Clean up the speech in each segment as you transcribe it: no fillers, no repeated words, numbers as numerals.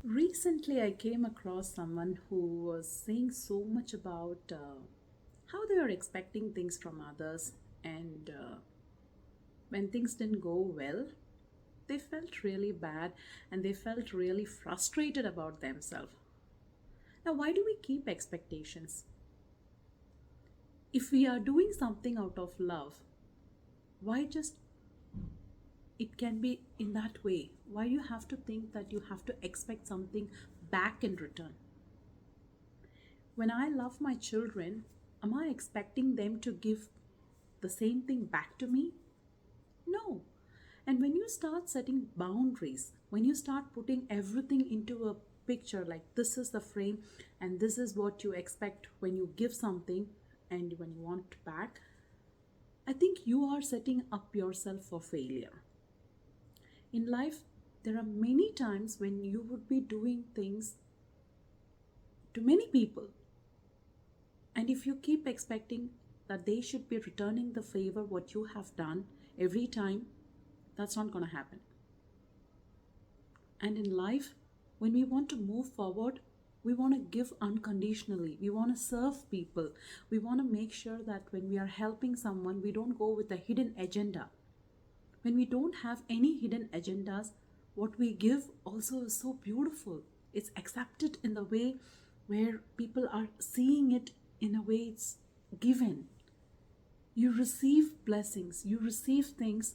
Recently, I came across someone who was saying so much about how they are expecting things from others, and when things didn't go well, they felt really bad and they felt really frustrated about themselves. Now, why do we keep expectations? If we are doing something out of love, why just it can be in that way? Why you have to think that you have to expect something back in return? When I love my children, am I expecting them to give the same thing back to me? No. And when you start setting boundaries, when you start putting everything into a picture like this is the frame and this is what you expect when you give something and when you want back, I think you are setting up yourself for failure. In life, there are many times when you would be doing things to many people, and if you keep expecting that they should be returning the favor what you have done every time, that's not going to happen. And in life, when we want to move forward, we want to give unconditionally. We want to serve people. We want to make sure that when we are helping someone, we don't go with a hidden agenda. When we don't have any hidden agendas, what we give also is so beautiful. It's accepted in the way where people are seeing it in a way it's given. You receive blessings, you receive things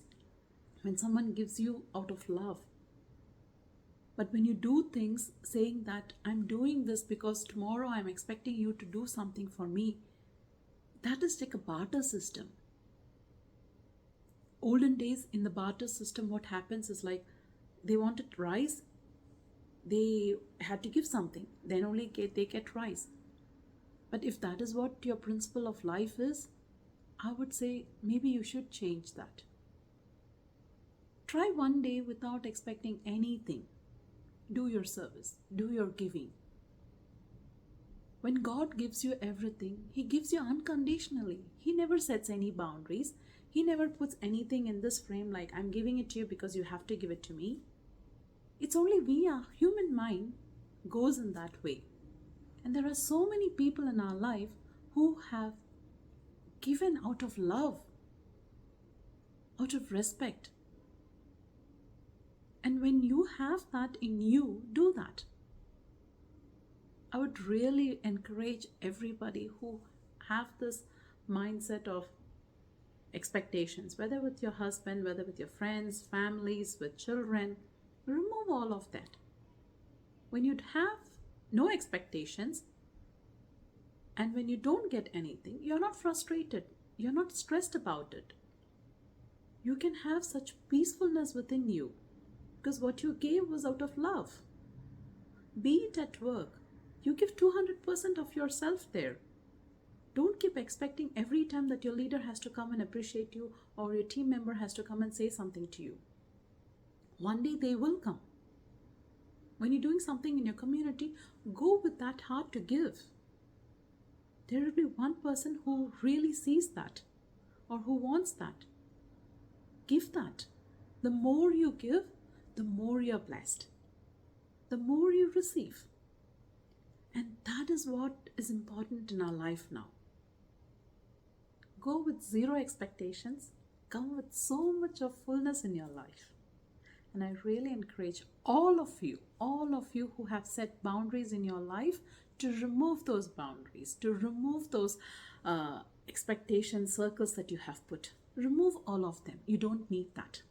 when someone gives you out of love. But when you do things saying that I'm doing this because tomorrow I'm expecting you to do something for me, that is like a barter system. Olden days in the barter system, what happens is like they wanted rice, they had to give something, then only they get rice. But if that is what your principle of life is, I would say maybe you should change that. Try one day without expecting anything. Do your service, do your giving. When God gives you everything, He gives you unconditionally. He never sets any boundaries. He never puts anything in this frame like, I'm giving it to you because you have to give it to me. It's only we, our human mind, goes in that way. And there are so many people in our life who have given out of love, out of respect. And when you have that in you, do that. I would really encourage everybody who have this mindset of expectations, whether with your husband, whether with your friends, families, with children, remove all of that. When you have no expectations and when you don't get anything, you're not frustrated, you're not stressed about it. You can have such peacefulness within you because what you gave was out of love. Be it at work, you give 200% of yourself there. Don't keep expecting every time that your leader has to come and appreciate you or your team member has to come and say something to you. One day they will come. When you're doing something in your community, go with that heart to give. There will be one person who really sees that or who wants that. Give that. The more you give, the more you're blessed. The more you receive. And that is what is important in our life now. Go with zero expectations. Come with so much of fullness in your life. And I really encourage all of you who have set boundaries in your life to remove those boundaries, to remove those expectation circles that you have put. Remove all of them. You don't need that.